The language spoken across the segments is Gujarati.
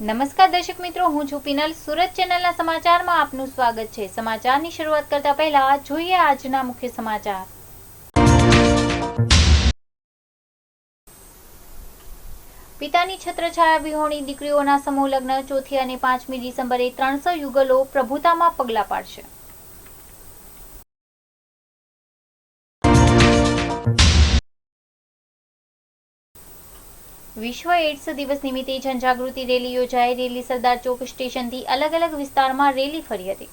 નમસ્કાર દર્શક મિત્રો, હું છું પિનલ. સુરત ચેનલના સમાચારમાં આપનું સ્વાગત છે. સમાચારની શરૂઆત કરતા પહેલા જોઈએ આજના મુખ્ય સમાચાર. પિતાની છત્રછાયા વિહોણી દીકરીઓના સમૂહ લગ્ન. 4મી અને 5મી ડિસેમ્બરે 300 યુગલો પ્રભુતામાં પગલાં પાડશે. વિશ્વ એઇડ્સ દિવસ નિમિત્તે જનજાગૃતિ રેલી યોજાઈ. રેલી સરદાર ચોક સ્ટેશનથી અલગ અલગ વિસ્તારમાં રેલી ફરી હતી.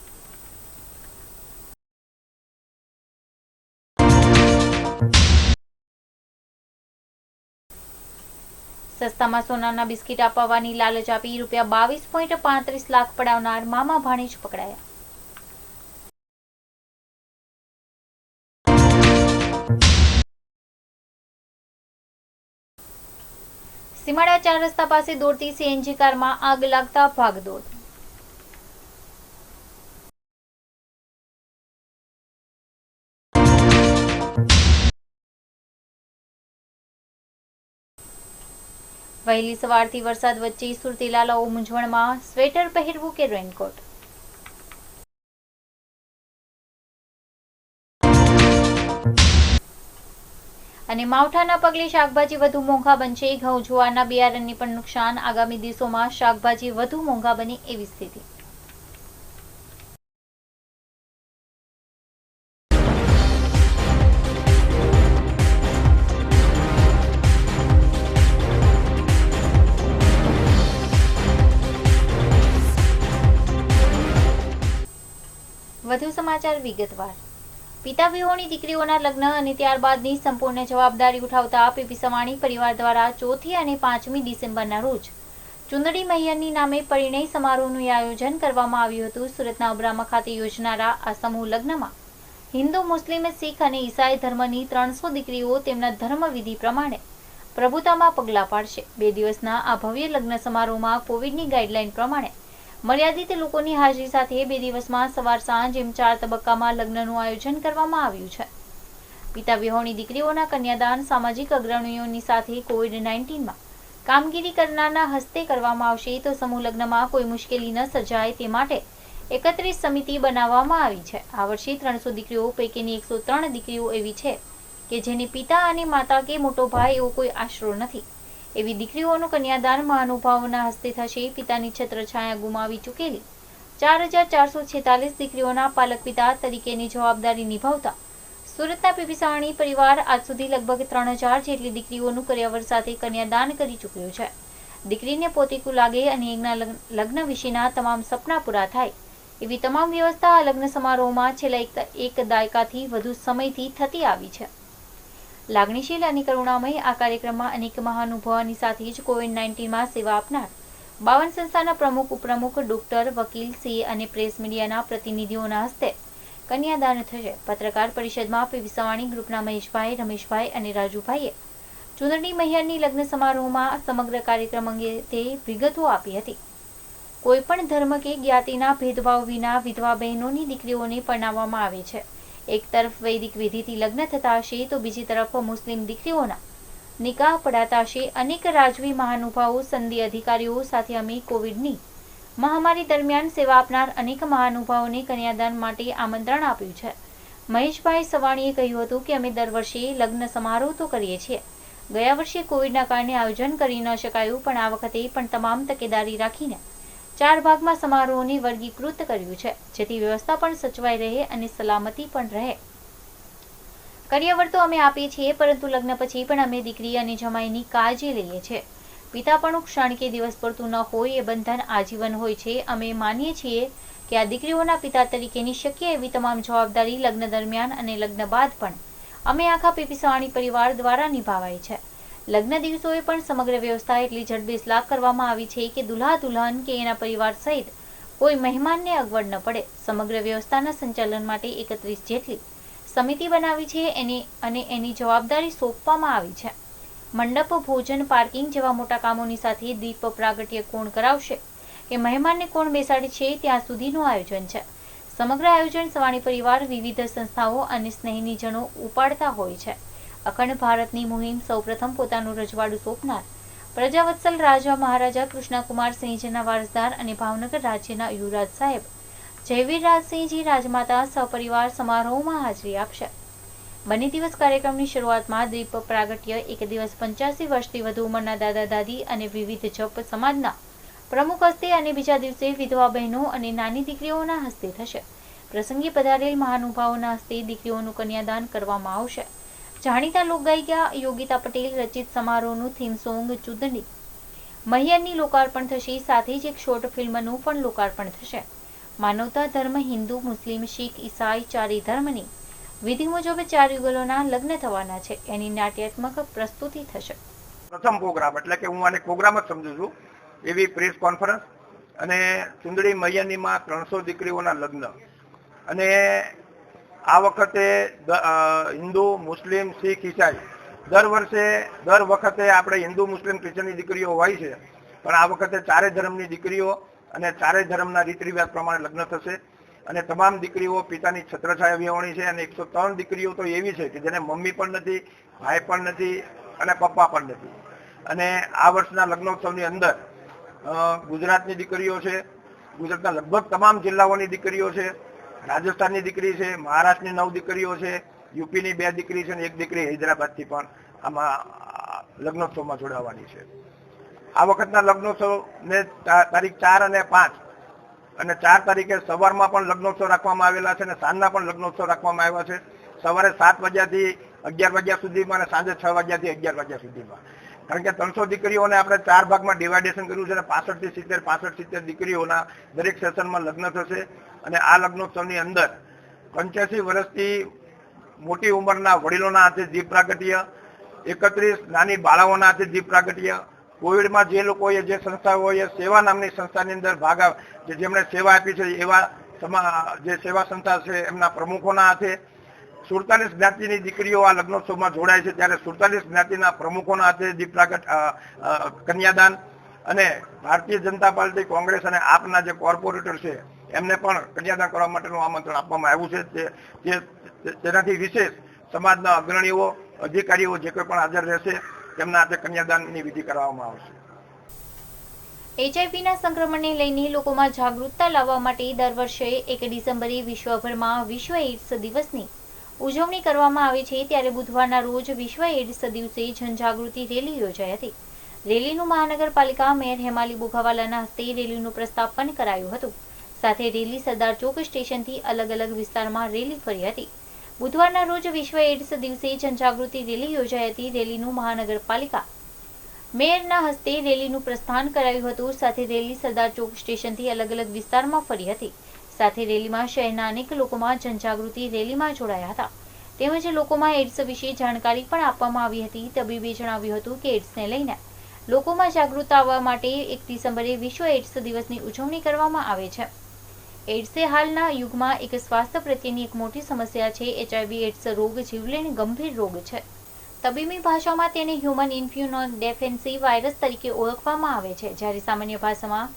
સસ્તામાં સોનાના બિસ્કીટ અપાવવાની લાલચ આપી ₹22.35 લાખ પડાવનાર મામા ભાણેજ પકડાયા. સીમાડા 4 રસ્તા પાસે દોડતી સીએનજી કારમાં આગ લાગતા ભાગદોડ. વહેલી સવારથી વરસાદ વચ્ચે સુરતી લાલાઓ મૂંઝવણમાં. સ્વેટર પહેરવું કે રેનકોટ? અને માવઠાના પગલે શાકભાજી વધુ મોંઘા બનશે. ઘઉં જુવારના બિયારણને પણ નુકસાન. આગામી દિવસોમાં શાકભાજી વધુ મોંઘા બને એવી સ્થિતિ. વધુ સમાચાર વિગતવાર. પિતા વિહોણી દીકરીઓના લગ્ન અને ત્યારબાદની સંપૂર્ણ જવાબદારી ઉઠાવતા પીપી સવાણી પરિવાર દ્વારા 4મી અને 5મી ડિસેમ્બરના રોજ ચુંદડી મૈયરની નામે પરિણય સમારોહનું આયોજન કરવામાં આવ્યું હતું. સુરતના ઉબ્રામા ખાતે યોજનારા આ સમૂહ લગ્નમાં હિન્દુ, મુસ્લિમ, શીખ અને ઈસાઈ ધર્મની 300 દીકરીઓ તેમના ધર્મવિધિ પ્રમાણે પ્રભુતામાં પગલાં પાડશે. 2 દિવસના આ ભવ્ય લગ્ન સમારોહમાં કોવિડની ગાઈડલાઈન પ્રમાણે મર્યાદિત લોકોની હાજરી સાથે 2 દિવસમાં સવાર સાંજ એમ 4 તબક્કામાં લગ્નનું આયોજન કરવામાં આવ્યું છે. પિતા વિહોણી દીકરીઓના કન્યાદાન સામાજિક અગ્રણીઓની સાથે COVID-19માં કામગીરી કરનારના હસ્તે કરવામાં આવશે. તો સમૂહ લગ્નમાં કોઈ મુશ્કેલી ન સર્જાય તે માટે 31 સમિતિ બનાવવામાં આવી છે. આ વર્ષે 300 દીકરીઓ પૈકીની 103 દીકરીઓ એવી છે કે જેને પિતા અને માતા કે મોટો ભાઈ એવો કોઈ આશરો નથી. એવી દીકરીઓનું કન્યાદાન મહાનુભાવોના હસ્તે થશે. પિતાની છત્રછાયા ગુમાવી ચૂકેલી 4446 દીકરીઓના પાલક પિતા તરીકેની જવાબદારી નિભાવતા સુરતના પીપી સવાણી પરિવાર આજ સુધી લગભગ 3000 જેટલી દીકરીઓનું કરિયાવર સાથે કન્યાદાન કરી ચૂક્યો છે. દીકરીને પોતીકું લાગે અને એના લગ્ન વિશેના તમામ સપના પૂરા થાય એવી તમામ વ્યવસ્થા આ લગ્ન સમારોહમાં છેલ્લા એક દાયકાથી વધુ સમયથી થતી આવી છે. લાગણીશીલ અને કરુણામય આ કાર્યક્રમમાં અનેક મહાનુભાવોની સાથે જ COVID-19માં સેવા આપનાર 52 સંસ્થાના પ્રમુખ, ઉપપ્રમુખ, ડોક્ટર, વકીલ, સીએ અને પ્રેસ મીડિયાના પ્રતિનિધિઓના હસ્તે કન્યાદાન થશે. પત્રકાર પરિષદમાં પીપી સવાણી ગ્રુપના મહેશભાઈ, રમેશભાઈ અને રાજુભાઈએ ચુંદડી મૈયરની લગ્ન સમારોહમાં સમગ્ર કાર્યક્રમ અંગે તે વિગતો આપી હતી. કોઈપણ ધર્મ કે જ્ઞાતિના ભેદભાવ વિના વિધવા બહેનોની દીકરીઓને પરણાવવામાં આવે છે. એક તરફ વૈદિક વિધિથી લગ્ન થતા હશે તો બીજી તરફ મુસ્લિમ દીકરીઓના નિકાહ પડાતા હશે. અનેક રાજવી મહાનુભાવો, સંધિ અધિકારીઓ સાથે અમે કોવિડની મહામારી દરમિયાન સેવા આપનાર અનેક મહાનુભાવોને કન્યાદાન માટે આમંત્રણ આપ્યું છે. મહેશભાઈ સવાણીએ કહ્યું હતું કે અમે દર વર્ષે લગ્ન સમારોહ તો કરીએ છીએ. ગયા વર્ષે કોવિડના કારણે આયોજન કરી ન શકાયું, પણ આ વખતે પણ તમામ તકેદારી રાખીને 4 ભાગમાં સમારોહને વર્ગીકૃત કર્યું છે, જેથી વ્યવસ્થા પણ સચવાઈ રહે અને સલામતી પણ રહે. કરિયાવર તો અમે આપીએ છીએ, પરંતુ લગ્ન પછી પણ અમે દીકરી અને જમાઈની કાળજી લઈએ છીએ. પિતાપણું ક્ષણ કે દિવસ પૂરતું ન હોય, એ બંધન આજીવન હોય છે. અમે માનીએ છીએ કે આ દીકરીઓના પિતા તરીકેની શક્ય એવી તમામ જવાબદારી લગ્ન દરમિયાન અને લગ્ન બાદ પણ અમે આખા પીપી સવાણી પરિવાર દ્વારા નિભાવાય છે. લગ્ન દિવસોએ પણ સમગ્ર વ્યવસ્થા એટલી ઝડબેસલાક કરવામાં આવી છે કે દુલ્હા દુલ્હન કે એના પરિવાર સહિત કોઈ મહેમાનને અગવડ ન પડે. સમગ્ર વ્યવસ્થાના સંચાલન માટે 31 જેટલી સમિતિ બનાવી છે અને એની જવાબદારી સોંપવામાં આવી છે. મંડપ, ભોજન, પાર્કિંગ જેવા મોટા કામોની સાથે દીપ પ્રાગટ્ય કોણ કરાવશે કે મહેમાનને કોણ બેસાડે છે ત્યાં સુધીનું આયોજન છે. સમગ્ર આયોજન સવાણી પરિવાર, વિવિધ સંસ્થાઓ અને સ્નેહીની જણો ઉપાડતા હોય છે. અખંડ ભારતની મુહિમ સૌપ્રથમ પોતાનું રજવાડું સોંપનાર પ્રજાવત્સલ રાજા મહારાજા કૃષ્ણકુમાર સિંહજીના વારસદાર અને ભાવનગર રાજ્યના યુવરાજ સાહેબ જયવીરરાજસિંહજી રાજમાતા સહપરિવાર સમારોહમાં હાજરી આપશે। બંને દિવસ કાર્યક્રમની શરૂઆતમાં દીપ પ્રાગટ્ય, એક દિવસ 85 વર્ષથી વધુ ઉંમરના દાદા દાદી અને વિવિધ જપ સમાજના પ્રમુખ હસ્તે અને બીજા દિવસે વિધવા બહેનો અને નાની દીકરીઓના હસ્તે થશે। પ્રસંગે પધારેલ મહાનુભાવોના હસ્તે દીકરીઓનું કન્યાદાન કરવામાં આવશે। જાણીતા લોકગાયિકા યોગિતા પટેલ રચિત સમારોહનું થીમ સોંગ ચુંદડી મહિયરની લોકાર્પણ થશે। સાથે જ એક શોર્ટ ફિલ્મનું પણ લોકાર્પણ થશે। માનવતા ધર્મ હિન્દુ, મુસ્લિમ, શીખ, ઈસાઈ ચારેય ધર્મની વિધિ મુજબ 4 યુગલોના લગ્ન થવાના છે, એની નાટ્યાત્મક પ્રસ્તુતિ થશે। પ્રથમ પ્રોગ્રામ એટલે કે હું આને પ્રોગ્રામ જ સમજુ છું, એવી પ્રેસ કોન્ફરન્સ અને ચુંદડી મૈયાનીમાં 300 દીકરીઓના લગ્ન અને આ વખતે હિન્દુ, મુસ્લિમ, શીખ, ઈસાઈ દર વખતે આપણે હિન્દુ, મુસ્લિમ, ક્રિશ્ચનની દીકરીઓ હોય છે, પણ આ વખતે ચારે ધર્મની દીકરીઓ અને ચારે ધર્મના રીત રિવાજ પ્રમાણે લગ્ન થશે અને તમામ દીકરીઓ પિતાની છત્રછાયા વિહોણી છે અને 103 દીકરીઓ તો એવી છે કે જેને મમ્મી પણ નથી, ભાઈ પણ નથી અને પપ્પા પણ નથી। અને આ વર્ષના લગ્નોત્સવની અંદર ગુજરાતની દીકરીઓ છે, ગુજરાતના લગભગ તમામ જિલ્લાઓની દીકરીઓ છે, રાજસ્થાનની દીકરી છે, મહારાષ્ટ્રની 9 દીકરીઓ છે, યુપીની 2 દીકરી છે અને 1 દીકરી હૈદરાબાદથી પણ આમાં લગ્નોત્સવમાં જોડાવાની છે। આ વખતના લગ્નોત્સવને તારીખ 4 અને 5 અને 4 તારીખે સવારમાં પણ લગ્નોત્સવ રાખવામાં આવેલા છે અને સાંજના પણ લગ્નોત્સવ રાખવામાં આવ્યા છે। સવારે 7 વાગ્યાથી 11 વાગ્યા સુધીમાં અને સાંજે 6 વાગ્યાથી 11 વાગ્યા સુધીમાં। કારણ કે 300 દીકરીઓને આપણે 4 ભાગમાં ડિવાઇડેશન કર્યું છે અને 65 થી 70 દીકરીઓના દરેક સેશનમાં લગ્ન થશે અને આ લગ્નોત્સવની અંદર 85 વર્ષથી મોટી ઉંમરના વડીલોના હાથે દીપ પ્રાગટ્ય, 31 નાની બાળાઓના હાથે દીપ પ્રાગટ્ય, કોવિડમાં જે લોકોએ જે સંસ્થાઓએ સેવા નામની સંસ્થાની અંદર ભાગ જેમણે સેવા આપી છે એવા જે સેવા સંસ્થા છે એમના પ્રમુખોના હાથે 47 જ્ઞાતિની દીકરીઓ આ લગ્નોત્સવમાં જોડાય છે, ત્યારે 47 જ્ઞાતિના પ્રમુખોના હાથે દીપ પ્રાગટ કન્યાદાન અને ભારતીય જનતા પાર્ટી, કોંગ્રેસ અને આપના જે કોર્પોરેટર છે એમને પણ કન્યાદાન કરવા માટેનું આમંત્રણ આપવામાં આવ્યું છે। તેનાથી વિશેષ સમાજના અગ્રણીઓ, અધિકારીઓ જે કોઈ પણ હાજર રહેશે તેમના હાથે કન્યાદાનની વિધિ કરવામાં આવશે। એચઆઈવીના સંક્રમણને લઈને લોકોમાં જાગૃતતા લાવવા માટે દર વર્ષે 1 ડિસેમ્બરે વિશ્વભરમાં વિશ્વ એઇડ્સ દિવસની ઉજવણી કરવામાં આવે છે, ત્યારે બુધવારના રોજ વિશ્વ એઇડ્સ દિવસે જનજાગૃતિ રેલી યોજાઈ હતી। રેલીનું મહાનગરપાલિકા મેયર હેમાલી બોઘાવાલાના હસ્તે રેલીનું પ્રસ્થાપન કરાયું હતું। સાથે રેલી સરદાર ચોક સ્ટેશનથી અલગ અલગ વિસ્તારમાં રેલી ફરી હતી। બુધવારના રોજ વિશ્વ એઇડ્સ દિવસે જનજાગૃતિ રેલી યોજાઈ હતી। રેલીનું મહાનગરપાલિકા મેયરના હસ્તે રેલીનું પ્રસ્થાન કરાયું હતું। સાથે રેલી સરદાર ચોક સ્ટેશનથી અલગ અલગ વિસ્તારમાં ફરી હતી। સાથે રેલીમાં શહેરના અનેક લોકોમાં જનજાગૃતિ રેલીમાં જોડાયા હતા, તેમજ લોકોમાં એઇડ્સ વિશે જાણકારી પણ આપવામાં આવી હતી। તબીબે જણાવ્યું હતું કે એઇડ્સને લઈને લોકોમાં જાગૃતતા આવવા માટે 1 ડિસેમ્બરે વિશ્વ એઇડ્સ દિવસની ઉજવણી કરવામાં આવે છે। એઇડ્સ એ હાલના યુગમાં એક સ્વાસ્થ્ય પ્રત્યેની એક મોટી સમસ્યા છે। એચઆઈવી એઇડ્સ રોગ જીવલેણ ગંભીર રોગ છે। તબીબી ભાષામાં તેને હ્યુમન ઇમ્યુનોડેફિશિયન્સી વાયરસ તરીકે ઓળખવામાં આવે છે, જ્યારે સામાન્ય ભાષામાં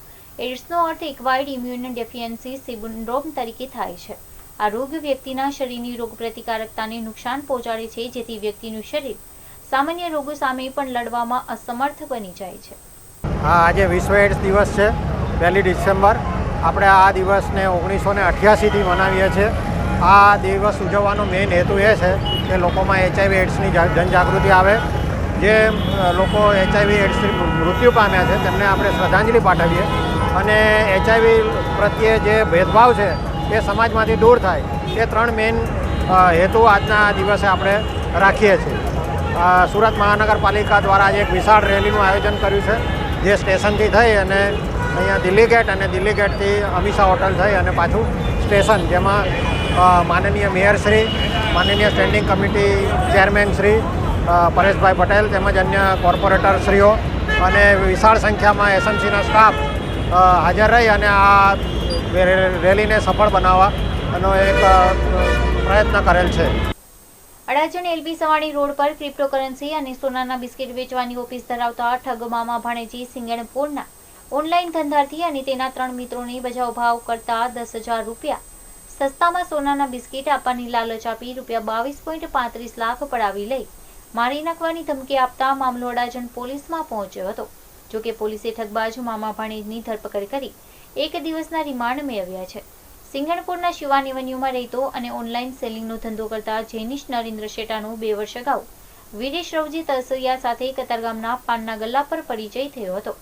એઇડ્સનો અર્થ એક્વાયર્ડ ઇમ્યુન ડેફિશિયન્સી સિન્ડ્રોમ તરીકે થાય છે। આ રોગ વ્યક્તિના શરીરની રોગપ્રતિકારકતાને નુકસાન પહોંચાડે છે, જેથી વ્યક્તિનું શરીર સામાન્ય રોગો સામે પણ લડવામાં અસમર્થ બની જાય છે। આજે વિશ્વ એઇડ્સ દિવસ છે, 1 ડિસેમ્બર। આપણે આ દિવસને 1988થી મનાવીએ છીએ। આ દિવસ ઉજવવાનો મેઇન હેતુ એ છે કે લોકોમાં એચઆઈવી એઇડ્સની જનજાગૃતિ આવે। જે લોકો એચઆઈવી એઇડ્સથી મૃત્યુ પામ્યા છે તેમને આપણે શ્રદ્ધાંજલિ પાઠવીએ અને એચઆઈવી પ્રત્યે જે ભેદભાવ છે એ સમાજમાંથી દૂર થાય, એ 3 મેઇન હેતુ આજના દિવસે આપણે રાખીએ છીએ। સુરત મહાનગરપાલિકા દ્વારા આજે એક વિશાળ રેલીનું આયોજન કર્યું છે, જે સ્ટેશનથી થઈ અને અહીંયા દિલ્હી ગેટ અને દિલ્હી ગેટથી અમીષા હોટલ થઈ અને પાછું સ્ટેશન, જેમાં માનનીય મેયરશ્રી, માનનીય સ્ટેન્ડિંગ કમિટી ચેરમેન શ્રી પરેશભાઈ પટેલ તેમજ અન્ય કોર્પોરેટરશ્રીઓ અને વિશાળ સંખ્યામાં એસએમસીના સ્ટાફ હાજર રહી અને આ રેલીને સફળ બનાવવાનો એક પ્રયત્ન કરેલ છે। અડાજણ એલબી સવાણી રોડ પર ક્રિપ્ટોકરન્સી અને સોનાના બિસ્કિટ વેચવાની ઓફિસ ધરાવતા ઠગ મામા ભાણેજી સિંગણપુરના ઓનલાઈન ધંધાર્થી અને તેના 3 મિત્રોને બજાવ ભાવ કરતા 10,000 રૂપિયા સસ્તામાં સોનાના બિસ્કિટ આપવાની લાલચ આપી રૂપિયા 22.35 લાખ પડાવી લઈ મારી નાખવાની ધમકી આપતા મામલો અડાજણ પોલીસમાં પહોંચ્યો હતો. જોકે પોલીસે ઠગબાજ મામા ભાણેજની ધરપકડ કરી 1 દિવસના રિમાન્ડ મેળવ્યા છે. સિંગણપુરના શિવાન એવન્યુમાં રહેતો અને ઓનલાઈન સેલિંગનો ધંધો કરતા જેનિશ નરેન્દ્ર શેટાનો 2 વર્ષ અગાઉ વિરેશ રવજી તરસરિયા સાથે કતારગામના પાનના ગલ્લા પર પરિચય થયો હતો.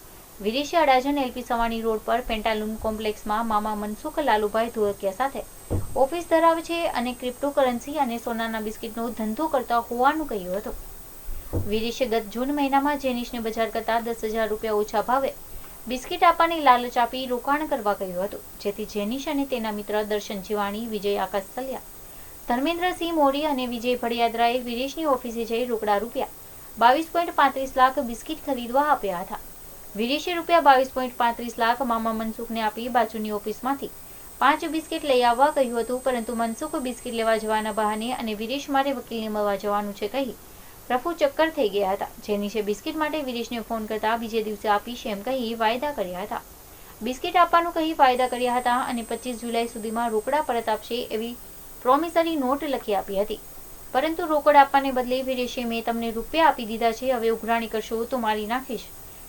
વિરેશે અડાજણ એલપી સવાણી રોડ પર પેન્ટાલુન કોમ્પ્લેક્સમાં મામા મનસુખ લાલુભાઈ ધોળકિયા સાથે ઓફિસ ધરાવે છે અને ક્રિપ્ટોકરન્સી અને સોનાના બિસ્કિટનો ધંધો કરતા હોવાનું કહ્યું હતું. વિરેશે ગત જૂન મહિનામાં જેનિશને બજાર કરતા 10,000 રૂપિયા ઓછા ભાવે બિસ્કિટ આપવાની લાલચ આપી રોકાણ કરવા કહ્યું હતું, જેથી જેનિશ અને તેના મિત્ર દર્શન જીવાણી, વિજય આકાશ સલિયા, ધર્મેન્દ્રસિંહ મોરી અને વિજય ભડિયાદરાએ વિરેશની ઓફિસે જઈ રોકડા રૂપિયા 22.35 લાખ બિસ્કિટ ખરીદવા આપ્યા હતા. વિરેશે રૂપિયા 22.35 લાખ મામા મનસુખને આપી બાજુની ઓફિસમાંથી 5 બિસ્કિટ લઈ આવવા કહ્યું હતું, પરંતુ મનસુખ બિસ્કિટ લેવા જવાના બહાને અને વિરેશ મારે વકીલને મળવા જવાનું છે કહી રફુ ચક્કર થઈ ગયા હતા. જેનિશે બિસ્કિટ માટે વિરેશને ફોન કરતા બીજે દિવસે આપીશ એમ કહી વાયદા કર્યા હતા. બિસ્કિટ આપવાનું કહી વાયદા કર્યા હતા અને 25 જુલાઈ સુધીમાં રોકડા પરત આપશે એવી પ્રોમિસરી નોટ લખી આપી હતી. પરંતુ રોકડ આપવાને બદલે વિરેશે મેં તમને રૂપિયા આપી દીધા છે, હવે ઉઘરાણી કરશો તો મારી નાખીશ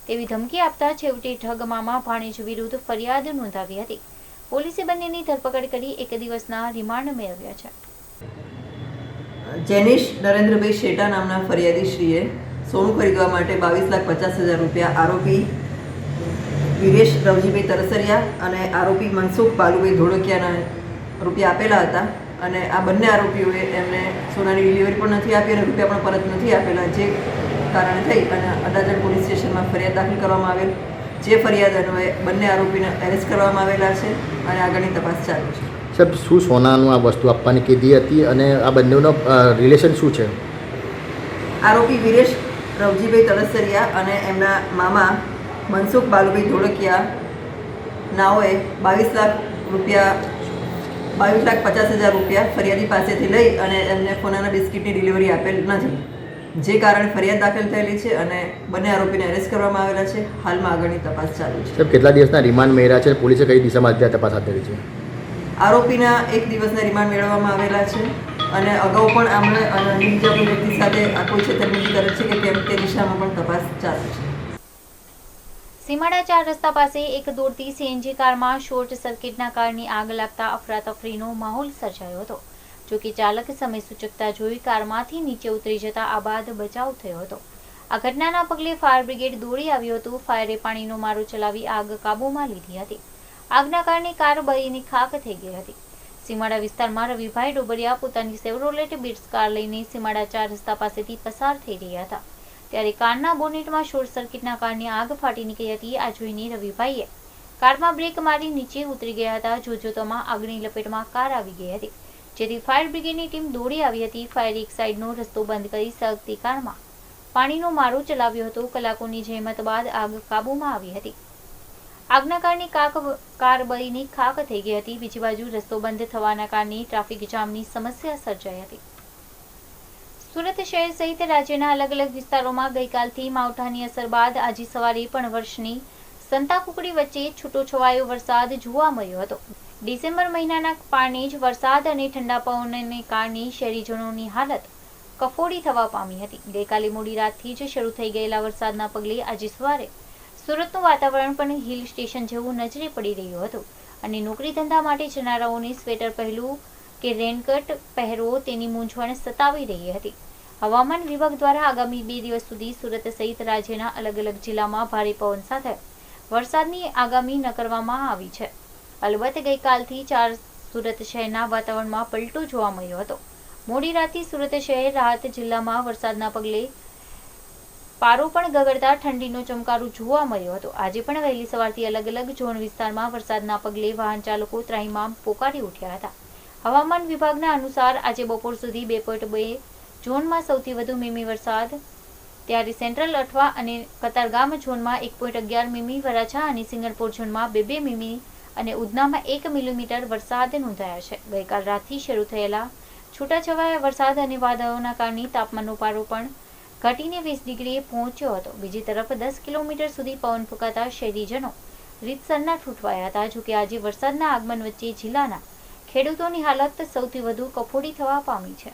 તેવી ધમકી આપતા છેવટે ઠગ મામા ભાણેજ વિરુદ્ધ ફરિયાદ નોંધાવી હતી. પોલીસે બંનેની ધરપકડ કરી 1 દિવસના રિમાન્ડ મેળવ્યા છે. જેનિશ નરેન્દ્રભાઈ શેટા નામના ફરિયાદીશ્રીએ સોનું ખરીદવા માટે 22,50,000 રૂપિયા આરોપી વિરેશ રવજીભાઈ તરસરિયા અને આરોપી મનસુખ બાલુભાઈ ધોળકિયાના રૂપિયા આપેલા હતા અને આ બંને આરોપીઓએ એમને સોનાની ડિલિવરી પણ નથી આપી અને રૂપિયા પણ પરત નથી આપેલા, જે કારણે થઈ અને અડાજણ પોલીસ સ્ટેશનમાં ફરિયાદ દાખલ કરવામાં આવેલ. જે ફરિયાદ અન્વયે બંને આરોપીને એરેસ્ટ કરવામાં આવેલા છે અને આગળની તપાસ ચાલુ છે. સાહેબ, શું સોનાનું આ વસ્તુ આપવાની કીધી હતી અને આ બંનેનો રિલેશન શું છે? આરોપી વિરેશ રવજીભાઈ તરસરિયા અને એમના મામા મનસુખ બાલુભાઈ ધોળકિયા નાઓએ 22,50,000 રૂપિયા ફરિયાદી પાસેથી લઈ અને એમને સોનાના બિસ્કિટની ડિલિવરી આપેલ નથી, જે કારણે ફરિયાદ દાખલ થયેલી છે અને બંને આરોપીને એરેસ્ટ કરવામાં આવેલા છે. હાલમાં આગળની તપાસ ચાલુ છે. સાહેબ, કેટલા દિવસના રિમાન્ડ મેળવ્યા છે? પોલીસે કઈ દિશામાં અત્યારે તપાસ હાથ ધરી છે? આરોપીના 1 દિવસના રિમાન્ડ મેળવવામાં આવેલા છે અને અગાઉ પણ આમણે અને બીજા કોઈ વ્યક્તિ સાથે આ કોઈ છેતરપિંડી કરે છે કે કેમ તે દિશામાં પણ તપાસ ચાલુ છે. સીમાડા 4 રસ્તા પાસે એક દોડતી સીએનજી કારમાં શોર્ટ સર્કિટના કારણે આગ લાગતા અફરાતફરીનો માહોલ સર્જાયો હતો. જોકે ચાલક સમય સૂચકતા જોઈ કારમાંથી નીચે ઉતરી જતા આ બાદ બચાવ થયો હતો. આ ઘટનાના પગલે ફાયર બ્રિગેડ દોડી આવ્યું હતું. ફાયરે પાણીનો મારો ચલાવી આગ કાબૂમાં લીધી હતી. આગના કારણે કાર બળીને ખાખ થઈ ગઈ હતી. સીમાડા વિસ્તારમાં રવિભાઈ ડોબરિયા પોતાની સેવરોલેટ બિટ્સ કાર લઈને સીમાડા 4 રસ્તા પાસેથી પસાર થઈ રહ્યા હતા, ત્યારે કારના બોનેટમાં શોર્ટ સર્કિટના કારણે આગ ફાટી નીકળી હતી. આ જોઈને રવિભાઈએ કારમાં બ્રેક મારી નીચે ઉતરી ગયા હતા. જોતજોતામાં આગની લપેટમાં કાર આવી ગઈ હતી, જેથી ફાયર બ્રિગેડની ટીમ દોડી આવી હતી. ફાયરે એક સાઈડનો રસ્તો બંધ કરી સળગતી કારમાં પાણીનો મારો ચલાવ્યો હતો. કલાકોની જહેમત બાદ આગ કાબૂમાં આવી હતી. આગના કારણે કાર બળીને ખાખ થઈ ગઈ હતી. બીજી બાજુ રસ્તો બંધ થવાના કારણે ટ્રાફિક જામની સમસ્યા સર્જાઈ હતી. સુરત શહેર સહિત રાજ્યના અલગ અલગ વિસ્તારોમાં ગઈકાલથી માવઠાની અસર બાદ આજે સવારે પણ વર્ષની સંતાકુકડી વચ્ચે છૂટોછવાયો વરસાદ જોવા મળ્યો હતો. ડિસેમ્બર મહિનાના પારણે જ વરસાદ અને ઠંડા પવનને કારણે શહેરીજનોની હાલત કફોડી થવા પામી હતી. ગઈકાલે મોડી રાતથી જ શરૂ થઈ ગયેલા વરસાદના પગલે આજે સવારે સુરતનું વાતાવરણ પણ હિલ સ્ટેશન જેવું નજરે પડી રહ્યું હતું અને નોકરી ધંધા માટે જનારાઓને સ્વેટર પહેરવું કે રેનકોટ પહેરવો તેની મૂંઝવણ સતાવી રહી હતી. હવામાન વિભાગ દ્વારા આગામી 2 દિવસ સુધી સુરત સહિત રાજ્યના અલગ અલગ જિલ્લામાં ભારે પવન સાથે વરસાદની આગાહી ન કરવામાં આવી છે. અલબત્ત ગઈકાલથી સુરત શહેરના વાતાવરણમાં પલટો જોવા મળ્યો હતો. મોડી રાતથી સુરત શહેર રાહત જિલ્લામાં વરસાદના પગલે પારો પણ ગગડતા ઠંડીનો ચમકારો જોવા મળ્યો હતો. આજે પણ વહેલી સવારથી અલગ અલગ ઝોન વિસ્તારમાં વરસાદના પગલે વાહન ચાલકો ત્રાહિમામ પોકારી ઉઠ્યા હતા. હવામાન વિભાગના અનુસાર આજે બપોર સુધી 2.2 ઝોનમાં સૌથી વધુ મીમી વરસાદ, ત્યારે સેન્ટ્રલ અઠવા અને કતારગામ ઝોનમાં 1.11 મીમી, વરાછા અને સિંગણપુર ઝોનમાં 2 મીમી અને ઉધનામાં 1 મિલીમીટર વરસાદ નોંધાયા છે. ગઈકાલ રાતથી શરૂ થયેલા છૂટાછવાયા વરસાદ અને વાદળોના કારણે તાપમાનનો પારો પણ ઘટીને 20 ડિગ્રીએ પહોંચ્યો હતો. બીજી તરફ 10 કિલોમીટર સુધી પવન ફૂંકાતા શહેરીજનો રીતસરના ઠૂંઠવાયા હતા. જોકે આજે વરસાદના આગમન વચ્ચે જિલ્લાના ખેડૂતોની હાલત સૌથી વધુ કફોડી થવા પામી છે.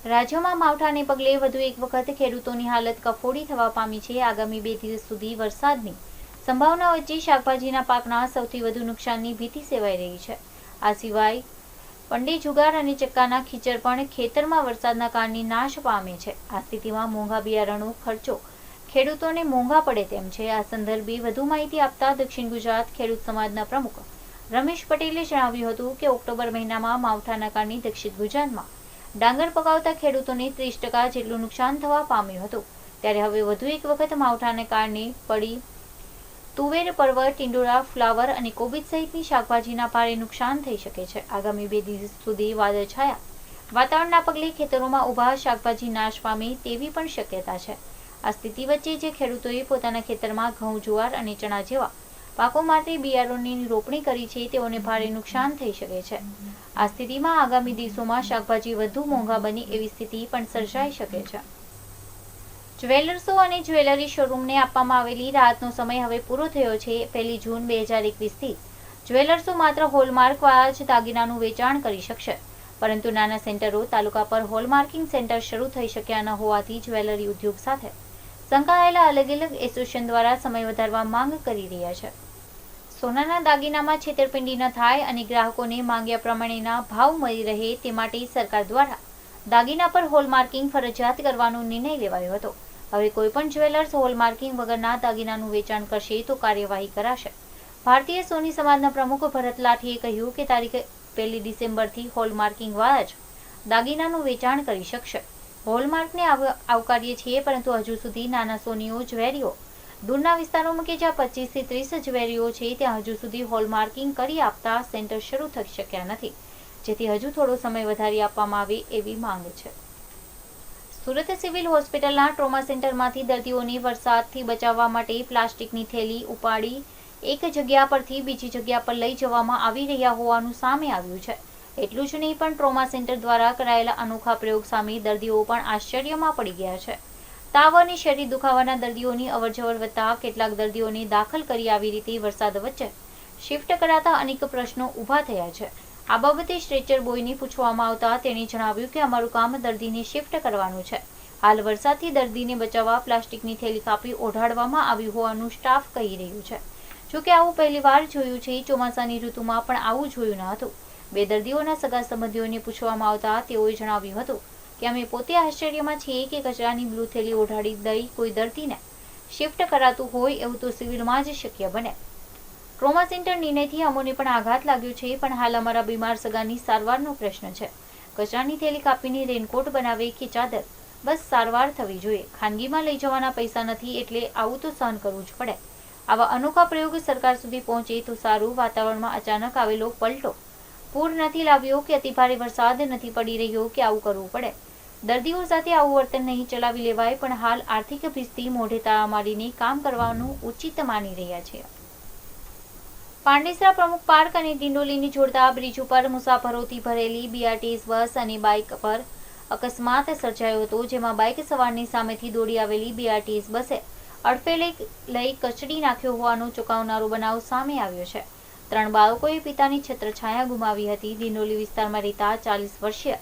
રાજ્યમાં માવઠાને પગલે વધુ એક વખત ખેડૂતોની હાલત કફોડી થવા પામી છે. આગામી 2 દિવસ સુધી વરસાદની સંભાવના વચ્ચે શાકભાજીના પાકના સૌથી વધુ નુકસાનની ભીતિ સેવાઈ રહી છે. આ સિવાય પંડે જુગાર અને ચક્કાના ખીચર પણ ખેતરમાં વરસાદના કારણે નાશ પામે છે. આ સ્થિતિમાં મોંઘા બિયારણનો ખર્ચો ખેડૂતોને મોંઘા પડે તેમ છે. આ સંદર્ભે વધુ માહિતી આપતા દક્ષિણ ગુજરાત ખેડૂત સમાજના પ્રમુખ રમેશ પટેલે જણાવ્યું હતું કે ઓક્ટોબર મહિનામાં માવઠાના કારણે દક્ષિણ ગુજરાતમાં ડાંગર પકાવતા ખેડૂતોને 30% જેટલું નુકસાન થવા પામ્યું હતું. ત્યારે હવે વધુ એક વખત માવઠાને કારણે પડી તુવેર, પરવર, ટીંડોળા, ફ્લાવર અને કોબીજ સહિતની શાકભાજીના ભારે નુકસાન થઈ શકે છે. આગામી 2 દિવસ સુધી વાદળછાયા વાતાવરણના પગલે ખેતરોમાં ઊભા શાકભાજી નાશ પામે તેવી પણ શક્યતા છે. આ સ્થિતિ વચ્ચે જે ખેડૂતોએ પોતાના ખેતરમાં ઘઉં, જુવાર અને ચણા જેવા પાકો માટે બિયારણની રોપણી કરી છે તેઓને ભારે નુકસાન થઈ શકે છે. આ સ્થિતિમાં આગામી દિવસોમાં શાકભાજી વધુ મોંઘા બને એવી સ્થિતિ પણ સર્જાઈ શકે છે. જ્વેલર્સો અને જ્વેલરી શોરૂમને આપવામાં આવેલી રાહતનો સમય હવે પૂરો થયો છે. 1 જૂન 2021થી જ્વેલર્સો માત્ર હોલમાર્કવાળા જ દાગીનાનું વેચાણ કરી શકશે, પરંતુ નાના સેન્ટરો તાલુકા પર હોલમાર્કિંગ સેન્ટર શરૂ થઈ શક્યા ન હોવાથી જ્વેલરી ઉદ્યોગ સાથે સંકળાયેલા અલગ અલગ એસોસિએશન દ્વારા સમય વધારવા માંગ કરી રહ્યા છે. સોનાના દાગીનામાં છેતરપિંડી ન થાય અને ગ્રાહકોને માંગ્યા પ્રમાણેના ભાવ મળી રહે તે માટે સરકાર દ્વારા દાગીના પર હોલમાર્કિંગ ફરજિયાત કરવાનો નિર્ણય લેવાયો હતો. હવે કોઈપણ જ્વેલર્સ હોલમાર્કિંગ વગરના દાગીનાનું વેચાણ કરશે તો કાર્યવાહી કરાશે. ભારતીય સોની સમાજના પ્રમુખ ભરત લાઠીએ કહ્યું કે તારીખ 1 ડિસેમ્બરથી હોલમાર્કિંગવાળા જ દાગીનાનું વેચાણ કરી શકશે. હોલમાર્કને આવકારીએ છીએ, પરંતુ હજુ સુધી નાના સોનીઓ જ્વેરીઓ દૂરના વિસ્તારોમાં કે જ્યાં 25 થી 30 જ્વેરીઓ છે ત્યાં હજુ સુધી હોલમાર્કિંગ કરી આપતા સેન્ટર શરૂ થઈ શક્યા નથી, જેથી હજુ થોડો સમય વધારી આપવામાં આવે એવી માંગ છે. સુરત સિવિલ હોસ્પિટલના ટ્રોમા સેન્ટરમાંથી દર્દીઓને વરસાદથી બચાવવા માટે પ્લાસ્ટિકની થેલી ઉપાડી એક જગ્યા પરથી બીજી જગ્યા પર લઈ જવામાં આવી રહ્યા હોવાનું સામે આવ્યું છે. એટલું જ નહીં, પણ ટ્રોમા સેન્ટર દ્વારા કરાયેલા અનોખા પ્રયોગ સામે દર્દીઓ પણ આશ્ચર્યમાં પડી ગયા છે. તાવ અને શરીર દુખાવાના દર્દીઓની અવરજવર વધતા કેટલાક દર્દીઓને દાખલ કરી આવી રીતે વરસાદ વચ્ચે શિફ્ટ કરાતા અનેક પ્રશ્નો ઊભા થયા છે. આ બાબતે સ્ટ્રેચર બોયને પૂછવામાં આવતા તેણે જણાવ્યું કે અમારું કામ દર્દીને શિફ્ટ કરવાનું છે. હાલ વરસાદથી દર્દીને બચાવવા પ્લાસ્ટિકની થેલી કાપી ઓઢાડવામાં આવ્યું હોવાનું સ્ટાફ કહી રહ્યું છે. જોકે આવું પહેલીવાર જોયું છે. ચોમાસાની ઋતુમાં પણ આવું જોયું ન હતું. 2 દર્દીઓના સગા સંબંધીઓને પૂછવામાં આવતા તેઓએ જણાવ્યું હતું કે અમે પોતે આશ્ચર્યમાં છીએ કે કચરાની બ્લુ થેલી ઓઢાડી દઈ કોઈ દર્દીને શિફ્ટ કરાતું હોય એવું તો સિવિલમાં જ શક્ય બને. ટ્રોમા સેન્ટર નિર્ણયથી અમોને પણ આઘાત લાગ્યો છે, પણ હાલ અમારા બીમાર સગાની સારવારનો પ્રશ્ન છે. કચરાની થેલી કાપીને રેનકોટ બનાવે કે ચાદર, બસ સારવાર થવી જોઈએ. ખાનગીમાં લઈ જવાના પૈસા નથી એટલે આવું તો સહન કરવું જ પડે. આવા અનોખા પ્રયોગ સરકાર સુધી પહોંચે તો સારું. વાતાવરણમાં અચાનક આવેલો પલટો પૂર નથી લાવ્યો કે અતિભારે વરસાદ નથી પડી રહ્યો કે આવું કરવું પડે. દર્દીઓ સાથે આવું વર્તન નહીં ચલાવી લેવાય, પણ હાલ આર્થિક ભીસ્તી મોઢે તાળા મારીને કામ કરવાનું ઉચિત માની રહ્યા છે. પાંડેસરા પ્રમુખ પાર્ક અને ડિંડોલીને જોડતા બ્રિજ ઉપર મુસાફરોથી ભરેલી બીઆરટીએસ બસ અને બાઇક પર અકસ્માત સર્જાયો હતો, જેમાં બાઇક સવારની સામેથી દોડી આવેલી બીઆરટીએસ બસે અડફેટે લઈ કચડી નાખ્યો હોવાનો ચોંકાવનારો બનાવ સામે આવ્યો છે. 3 બાળકોએ પિતાની છત્રછાયા ગુમાવી હતી. ડિંડોલી વિસ્તારમાં રહેતા 40 વર્ષીય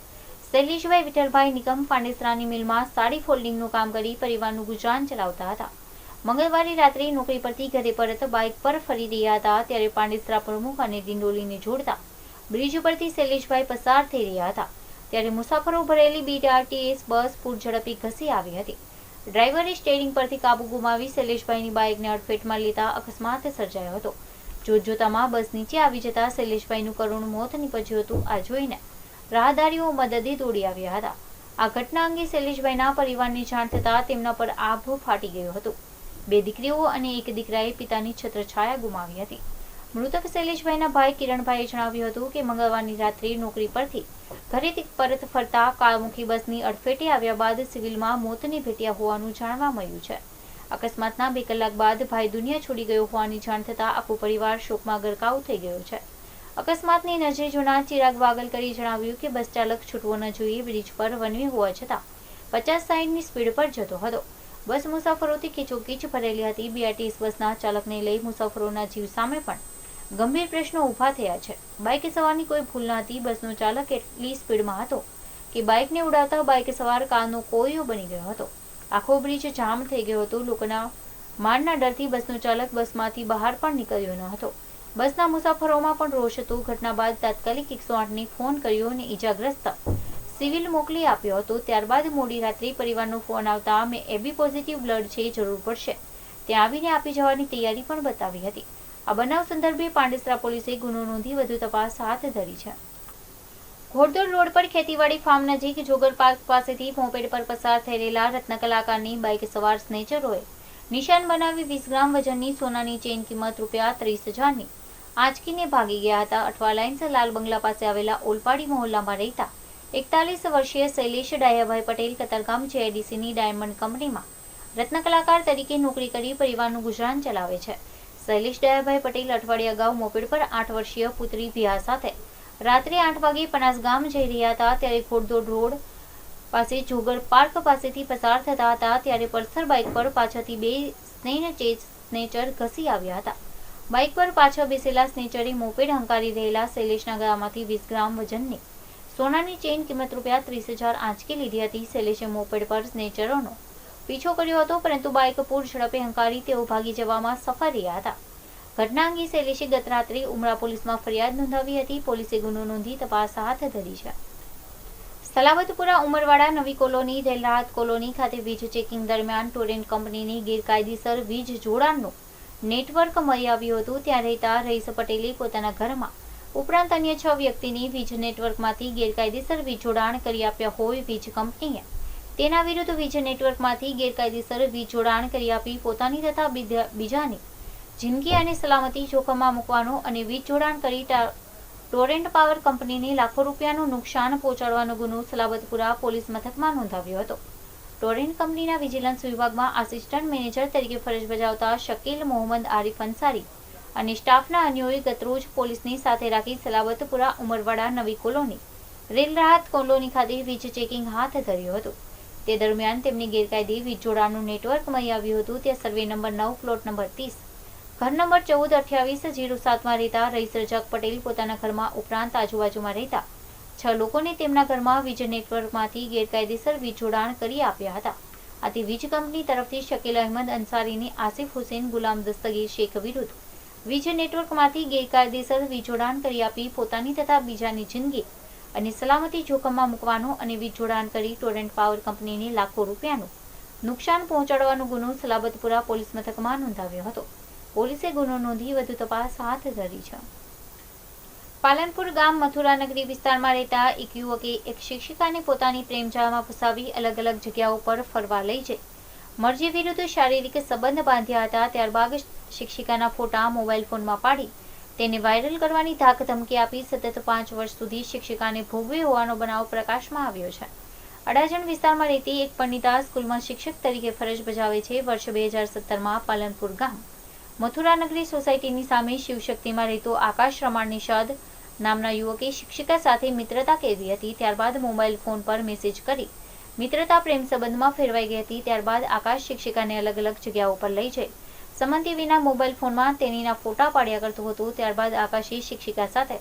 શૈલેષભાઈ વિઠ્ઠલભાઈ નિકમ પાંડેસરાની મિલમાં સાડી ફોલ્ડિંગનું કામ કરી પરિવારનું ગુજરાન ચલાવતા હતા. મંગળવારે રાત્રે નોકરી પરથી ઘરે પરત બાઇક પર ફરી રહ્યા હતા, ત્યારે પાંડેસરા પ્રમુખ અને ડિંડોલીને જોડતા બ્રિજ ઉપરથી શૈલેષભાઈ પસાર થઈ રહ્યા હતા, ત્યારે મુસાફરો ભરેલી બીઆરટીએસ બસ પૂરઝડપી ઘસી આવી હતી. ડ્રાઈવરે સ્ટીયરિંગ પરથી કાબુ ગુમાવી શૈલેષભાઈની બાઇકને અડફેટમાં લેતા અકસ્માત સર્જાયો હતો. જોતજોતામાં બસ નીચે આવી જતા શૈલેષભાઈનું કરુણ મોત નીપજ્યું હતું. આ જોઈને રાહદારીઓ મદદે દોડી આવ્યા હતા. આ ઘટના અંગે શૈલેષભાઈના પરિવારની જાણ થતાં તેમના પર આભ ફાટી ગયો હતો. 2 દીકરીઓ અને 1 દીકરાએ પિતાની છત્રછાયા ગુમાવી હતી. મૃતક શૈલેષભાઈના ભાઈ કિરણભાઈએ જણાવ્યું હતું કે મંગળવારની રાત્રે નોકરી પરથી ઘરેથી પરત ફરતા કાળમુખી બસની અડફેટે આવ્યા બાદ સિવિલમાં મોતને ભેટ્યા હોવાનું જાણવા મળ્યું છે. અકસ્માતના 2 કલાક બાદ ભાઈ દુનિયા છોડી ગયો હોવાની જાણ થતાં આખો પરિવાર શોકમાં ગરકાવ થઈ ગયો છે. અકસ્માતની નજરે જોનાર ચિરાગ વાગલકરે જણાવ્યું કે બસ ચાલક છૂટવો ન જોઈએ. બ્રિજ પર વનવે હોવા છતાં 50-60ની સ્પીડ પર જતો હતો. બસ મુસાફરોથી ખીચોખીચ ભરેલી હતી. બીઆરટીએસ બસના ચાલકને લઈ મુસાફરોના જીવ સામે પણ ગંભીર પ્રશ્નો ઊભા થયા છે. બાઇક સવારની કોઈ ભૂલ ન હતી. બસનો ચાલક એટલી સ્પીડમાં હતો કે બાઇકને ઉડાવતા બાઇક સવાર કારનો કોળિયો બની ગયો હતો. આખો બ્રિજ જામ થઈ ગયો હતો. લોકોના મારના ડરથી બસનો ચાલક બસમાંથી બહાર પણ નીકળ્યો ન હતો. બસના મુસાફરોમાં પણ રોષ હતો. ઘટના બાદ તાત્કાલિક 108ને ફોન કર્યો અને ઈજાગ્રસ્ત સિવિલ મોકલી આપ્યો હતો. ત્યારબાદ મોડી રાત્રે પરિવારનો ફોન આવતા મેં એબી પોઝિટિવ બ્લડ છે, જરૂર પડશે, ત્યાં આવીને આપી જવાની તૈયારી પણ બતાવી હતી. આ બનાવ સંદર્ભે પાંડેસરા પોલીસે ગુનો નોંધી વધુ તપાસ હાથ ધરી છે. ઘોડદોડ રોડ પર ખેતીવાડી ફાર્મ નજીક જોગર પાર્ક પાસેથી મોપેડ પર પસાર થઈ રહેલા રત્ન કલાકારની બાઇક સવાર સ્નેચરોએ નિશાન બનાવી 20 ગ્રામ વજનની સોનાની ચેઇન કિંમત ₹30,000ની આંચકીને ભાગી ગયા હતા. અઠવા લાઇન્સ લાલ બંગલા પાસે આવેલા ઓલપાડી મહોલ્લામાં રહેતા 41 વર્ષીય શૈલેષ ડાયાભાઈ પટેલ કતારગામ JIDCની ડાયમંડ કંપનીમાં રત્ન કલાકાર તરીકે નોકરી કરી પરિવારનું ગુજરાન ચલાવે છે. શૈલેષ ડાયાભાઈ પટેલ અઠવાડિયા અગાઉ મોપેડ પર 8 વર્ષીય પુત્રી વિહા સાથે રાત્રે 8 વાગે પનાસ ગામ જઈ રહ્યા હતા. ત્યારે ઘોડદોડ રોડ પાસે જોગર પાર્ક પાસેથી પસાર થતા હતા ત્યારે પલ્સર બાઇક પર પાછળથી 2 સ્નેચર ઘસી આવ્યા હતા. બાઇક પર પાછળ બેસેલા સ્નેચરે મોપેડ હંકારી રહેલા શૈલેષના ગળામાંથી 20 ગ્રામ વજનની સોનાની ચેઇન કિંમત ₹30,000 આંચકી લીધી હતી. શૈલેષે મોપેડ પર સ્નેચરોનો પીછો કર્યો હતો, પરંતુ બાઇક પૂર ઝડપે હંકારી તેઓ ભાગી જવામાં સફળ રહ્યા હતા. ઘટના અંગે શૈલેષે ગત રાત્રે ઉમરા પોલીસમાં ફરિયાદ નોંધાવી હતી. પોલીસે ગુનો નોંધી તપાસ હાથ ધરી છે. સલાબતપુરા ઉમરવાડા નવી કોલોની રેલરાહત કોલોની ખાતે વીજ ચેકિંગ દરમિયાન ટોરેન્ટ કંપનીની ગેરકાયદેસર વીજ જોડાણનું નેટવર્ક મળી આવ્યું હતું. ત્યાં રહેતા રહીસ પટેલે પોતાના ઘરમાં ઉપરાંત અન્ય 6 વ્યક્તિની વીજ નેટવર્કમાંથી ગેરકાયદેસર વીજ જોડાણ કરી આપ્યા હોય વીજ કંપનીએ તેના વિરુદ્ધ વીજ નેટવર્કમાંથી ગેરકાયદેસર વીજ જોડાણ કરી આપી પોતાની તથા બીજાની જિંદગી અને સલામતી જોખમમાં મૂકવાનો અને વીજ જોડાણ કરી ટોરેન્ટ પાવર કંપનીને લાખો રૂપિયાનું નુકસાન પહોંચાડવાનો ગુનો સલાબતપુરા પોલીસ મથકમાં નોંધાવ્યો હતો. ટોરેન્ટ કંપનીના વિજિલન્સ વિભાગમાં આસિસ્ટન્ટ મેનેજર તરીકે ફરજ બજાવતા શકીલ મોહમ્મદ આરિફ અંસારી અને સ્ટાફના અન્યોએ ગતરોજ પોલીસની સાથે રાખી સલાબતપુરા ઉમરવાડા નવી કોલોની રેલ રાહત કોલોની ખાતે વીજ ચેકિંગ હાથ ધર્યું હતું. તે દરમિયાન તેમની ગેરકાયદે વીજ જોડાણનું નેટવર્ક મળી આવ્યું હતું. ત્યાં સર્વે નંબર 9 પ્લોટ નંબર 30 ઘર નંબર 142807માં રહેતા રઈસ રજાક પટેલ પોતાના ઘરમાં ઉપરાંત આજુબાજુમાં રહેતા 6 લોકોને તેમના ઘરમાં વીજ નેટવર્કમાંથી ગેરકાયદેસર વીજ જોડાણ કરી આપ્યા હતા. આથી વીજ કંપની તરફથી શકીલ અહેમદ અંસારીને આસિફ હુસેન ગુલામ દસ્તગીર શેખ વિરુદ્ધ વીજ નેટવર્કમાંથી ગેરકાયદેસર વીજ જોડાણ કરી આપી પોતાની તથા બીજાની જિંદગી અને સલામતી જોખમમાં મૂકવાનો અને વીજ જોડાણ કરી ટોરેન્ટ પાવર કંપનીને લાખો રૂપિયાનું નુકસાન પહોંચાડવાનો ગુનો સલાબતપુરા પોલીસ મથકમાં નોંધાવ્યો હતો. પોલીસે ગુનો નોંધી વધુ તપાસ હાથ ધરી છે. પાલનપુર ગામ મથુરાનગરી વિસ્તારમાં રહેતા એક યુવકે એક શિક્ષિકાને પોતાની પ્રેમજાળમાં ફસાવી અલગ અલગ જગ્યાઓ પર ફરવા લઈ જઈ મરજી વિરુદ્ધ શારીરિક સંબંધ બાંધ્યા હતા. ત્યારબાદ શિક્ષિકાના ફોટા મોબાઈલ ફોનમાં પાડી તેને વાયરલ કરવાની ધાક ધમકી આપી સતત 5 વર્ષ સુધી શિક્ષિકાને ભોગવી હોવાનો બનાવ પ્રકાશમાં આવ્યો છે. અડાજણ વિસ્તારમાં રહેતી એક પરિણીતા સ્કૂલમાં શિક્ષક તરીકે ફરજ બજાવે છે. વર્ષ 2017માં પાલનપુર ગામ મથુરાનગરી સોસાયટીની સામે શિવશક્તિમાં રહેતો આકાશ રમાણ નિષાદ નામના યુવકે શિક્ષિકા સાથે મિત્રતા કેળવી હતી. ત્યારબાદ મોબાઈલ ફોન પર મેસેજ કરી મિત્રતા પ્રેમ સંબંધમાં ફેરવાઈ ગઈ હતી. ત્યારબાદ આકાશ શિક્ષિકાને અલગ અલગ જગ્યાઓ પર લઈ જઈ સંમતિ વિના મોબાઈલ ફોનમાં તેણીના ફોટા પાડ્યા કરતો હતો. ત્યારબાદ આકાશે શિક્ષિકા સાથે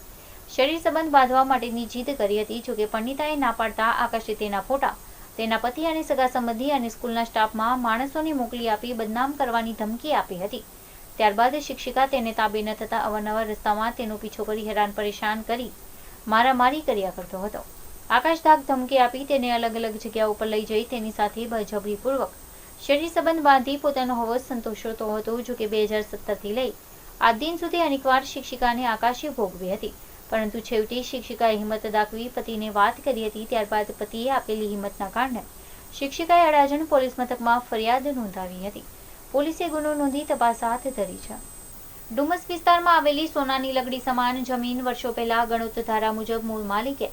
શરીર સંબંધ બાંધવા માટેની જીદ કરી હતી. જોકે પરિણીતાએ ના પાડતા આકાશે તેના ફોટા તેના પતિ અને સગા સંબંધી અને સ્કૂલના સ્ટાફમાં માણસોને મોકલી આપી બદનામ કરવાની ધમકી આપી હતી. ત્યારબાદ શિક્ષિકા તેને તાબે ન થતા અવારનવાર રસ્તામાં તેનો પીછો કરી હેરાન પરેશાન કરી મારામારી કર્યા કરતો હતો. આકાશ ધાક ધમકી આપી તેને અલગ અલગ જગ્યાઓ પર લઈ જઈ તેની સાથે બળજબરીપૂર્વક શરીર સંબંધ બાંધી પોતાનો હવસ સંતોષતો હતો. જોકે 2017થી લઈ આજ દિન સુધી અનેકવાર શિક્ષિકાને આકાશે ભોગવી હતી, પરંતુ છેવટે શિક્ષિકાએ હિંમત દાખવી પતિને વાત કરી હતી. ત્યારબાદ પતિએ આપેલી હિંમતના કારણે શિક્ષિકાએ અડાજણ પોલીસ મથકમાં ફરિયાદ નોંધાવી હતી. પોલીસે ગુનો નોંધી તપાસ હાથ ધરી છે. ડુમસ વિસ્તારમાં આવેલી સોનાની લગડી સમાન જમીન વર્ષો પહેલા ગણોત ધારા મુજબ મૂળ માલિકે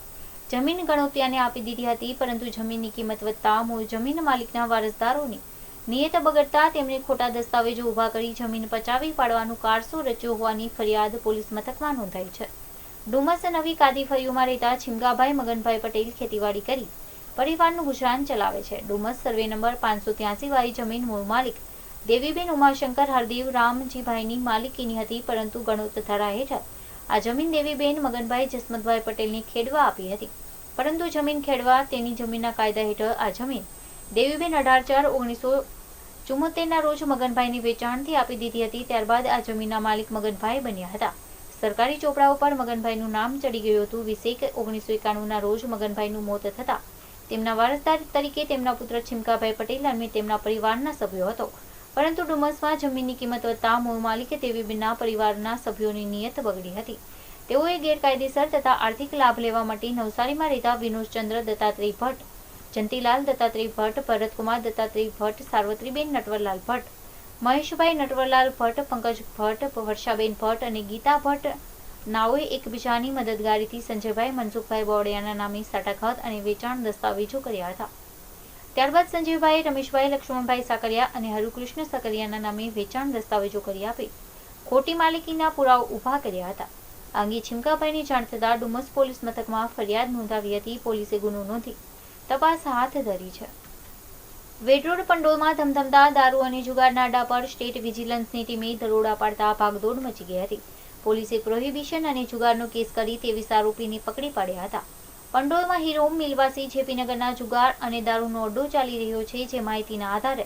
જમીન ગણોતિયાને આપી દીધી હતી, પરંતુ જમીનની કિંમત વધતા મૂળ જમીન માલિકના વારસદારોની નિયત બગડતા તેમણે ખોટા દસ્તાવેજો ઊભા કરી જમીન પચાવી પાડવાનું કારસો રચ્યો હોવાની ફરિયાદ પોલીસ મથકમાં નોંધાઈ છે. ડુમસ નવી કાદીફળીઓમાં રહેતા છીમગાભાઈ મગનભાઈ પટેલ ખેતીવાડી કરી પરિવારનું ગુજરાન ચલાવે છે. ડુમસ સર્વે નંબર 583 વાળી જમીન મૂળ માલિક દેવીબેન ઉમાશંકર હરદેવ રામજીભાઈની માલિકીની હતી, પરંતુ ગણોત ધારા હેઠળ આ જમીન દેવીબેન મગનભાઈ જસમતભાઈ પટેલને ખેડવા આપી હતી. પરંતુ જમીન ખેડવા તેની જમીનના કાયદા હેઠળ આ જમીન દેવીબેન 18/4/1974ના રોજ મગનભાઈની વેચાણથી આપી દીધી હતી. ત્યારબાદ આ જમીનના માલિક મગનભાઈ બન્યા હતા. સરકારી ચોપડાઓ પર મગનભાઈનું નામ ચડી ગયું હતું. 20/1/1991ના રોજ મગનભાઈનું મોત થતાં તેમના વારસદાર તરીકે તેમના પુત્ર છીમકાભાઈ પટેલ અને તેમના પરિવારના સભ્યો હતો. પરંતુ ડુમસમાં જમીનની કિંમત વધતા મૂળ માલિકે દેવીબેનના પરિવારના સભ્યોની નિયત બગડી હતી. તેઓએ ગેરકાયદેસર તથા આર્થિક લાભ લેવા માટે નવસારીમાં રહેતા વિનોદચંદ્ર દત્તાત્રેય ભટ્ટ, જંતીલાલ દત્તાત્રેય ભટ્ટ, ભરતકુમાર દત્તાત્રેય ભટ્ટ, સાર્વત્રીબેન નટવરલાલ ભટ્ટ, મહેશભાઈ નટવરલાલ ભટ્ટ, પંકજ ભટ્ટ, વર્ષાબેન ભટ્ટ અને ગીતા ભટ્ટ નાઓએ એકબીજાની મદદગારીથી સંજયભાઈ મનસુખભાઈ બોડિયાના નામે સાટાઘાત અને વેચાણ દસ્તાવેજો કર્યા હતા. ત્યારબાદ સંજયભાઈ, રમેશભાઈ, લક્ષ્મણભાઈ સાકરિયા અને હરુકૃષ્ણ સાકરિયાના નામે વેચાણ દસ્તાવેજો કરી આપી ખોટી માલિકીના પુરાવા ઊભા કર્યા હતા. આ અંગે છીમકાભાઈની જાણ થતાં ડુમસ પોલીસ મથકમાં ફરિયાદ નોંધાવી હતી. પોલીસે ગુનો નોંધી તપાસ હાથ ધરી છે. વેડરોડ પંડોળમાં ધમધમતા દારૂ અને જુગારના અડ્ડા પર સ્ટેટ વિજિલન્સની ટીમે દરોડા પાડતા ભાગદોડ મચી ગઈ હતી. પોલીસે પ્રોહિબિશન અને જુગારનો કેસ કરી 23 આરોપીને પકડી પાડ્યા હતા. પંડોળમાં હીરો મિલવાસી જેપીનગરના જુગાર અને દારૂનો અડ્ડો ચાલી રહ્યો છે. જે માહિતીના આધારે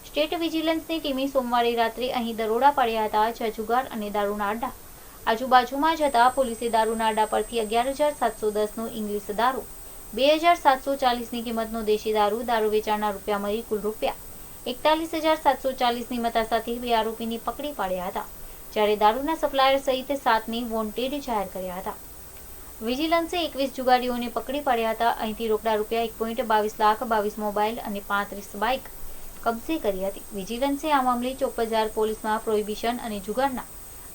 સ્ટેટ વિજિલન્સની ટીમે સોમવારે રાત્રે અહીં દરોડા પાડ્યા હતા. જ્યાં જુગાર અને દારૂના અડ્ડા આજુબાજુમાં જતા પોલીસે દારૂના અડ્ડા પરથી 11,710નો ઇંગ્લિશ દારૂ, 2,740ની કિંમતનો દેશી દારૂ, દારૂ વેચાણના રૂપિયા મળી કુલ રૂપિયા 41,740ની મતા સાથે 2 આરોપીને પકડી પાડ્યા હતા. જ્યારે દારૂના સપ્લાયર સહિત 7ને વોન્ટેડ જાહેર કર્યા હતા. વિજિલન્સે 21 જુગારીઓને પકડી પાડ્યા હતા. અહીંથી રોકડા રૂપિયા 1.22 લાખ, 22 મોબાઈલ અને 35 બાઇક કબજે કરી હતી. વિજિલન્સે આ મામલે ચોકબજાર પોલીસમાં પ્રોહિબિશન અને જુગારના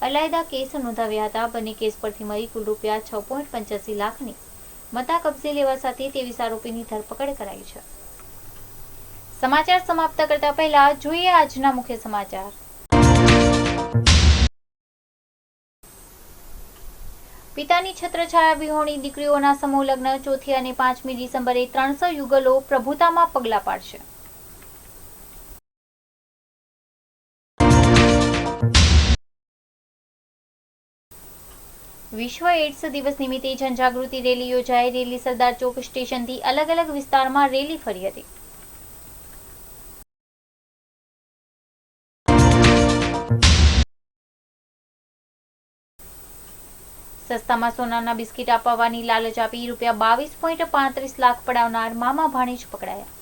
અલાયદા કેસ નોંધાવ્યા હતા. બંને કેસ પરથી મળી કુલ રૂપિયા 6.85 લાખની મતા કબજે લેવા સાથે 23 આરોપીની ધરપકડ કરાઈ છે. સમાચાર સમાપ્ત કરતા પહેલા જોઈએ આજના મુખ્ય સમાચાર. પિતાની છત્રછાયા વિહોણી દીકરીઓના સમૂહ લગ્ન 4મી અને 5મી ડિસેમ્બરે 300 યુગલો પ્રભુતામાં પગલાં પાડશે. વિશ્વ એઇડ્સ દિવસ નિમિત્તે જનજાગૃતિ રેલી યોજાઈ. રેલી સરદાર ચોક સ્ટેશનથી અલગ અલગ વિસ્તારમાં રેલી ફરી હતી. સસ્તામાં સોનાના બિસ્કીટ અપાવવાની લાલચ આપી રૂપિયા 22.35 લાખ પડાવનાર મામા ભાણેજ પકડાયા.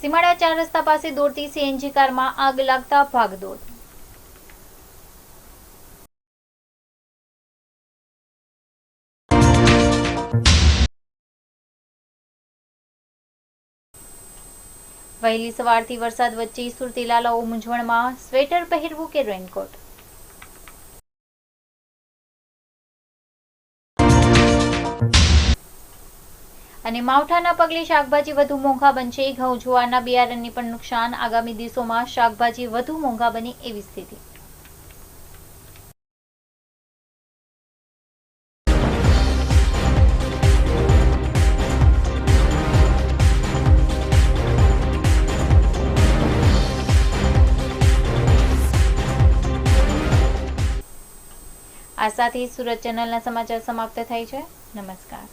સીમાડા 4 રસ્તા પાસે દોડતી સીએનજી કારમાં આગ લાગતા ભાગદોડ. વહેલી સવારથી વરસાદ વચ્ચે સુરતી લાલાઓ મૂંઝવણમાં. સ્વેટર પહેરવું કે રેનકોટ? અને માવઠાના પગલે શાકભાજી વધુ મોંઘા બનશે. ઘઉં, જુવારના બિયારણને પણ નુકસાન. આગામી દિવસોમાં શાકભાજી વધુ મોંઘા બને એવી સ્થિતિ. આ સાથે સુરત ચેનલના સમાચાર સમાપ્ત થાય છે. નમસ્કાર.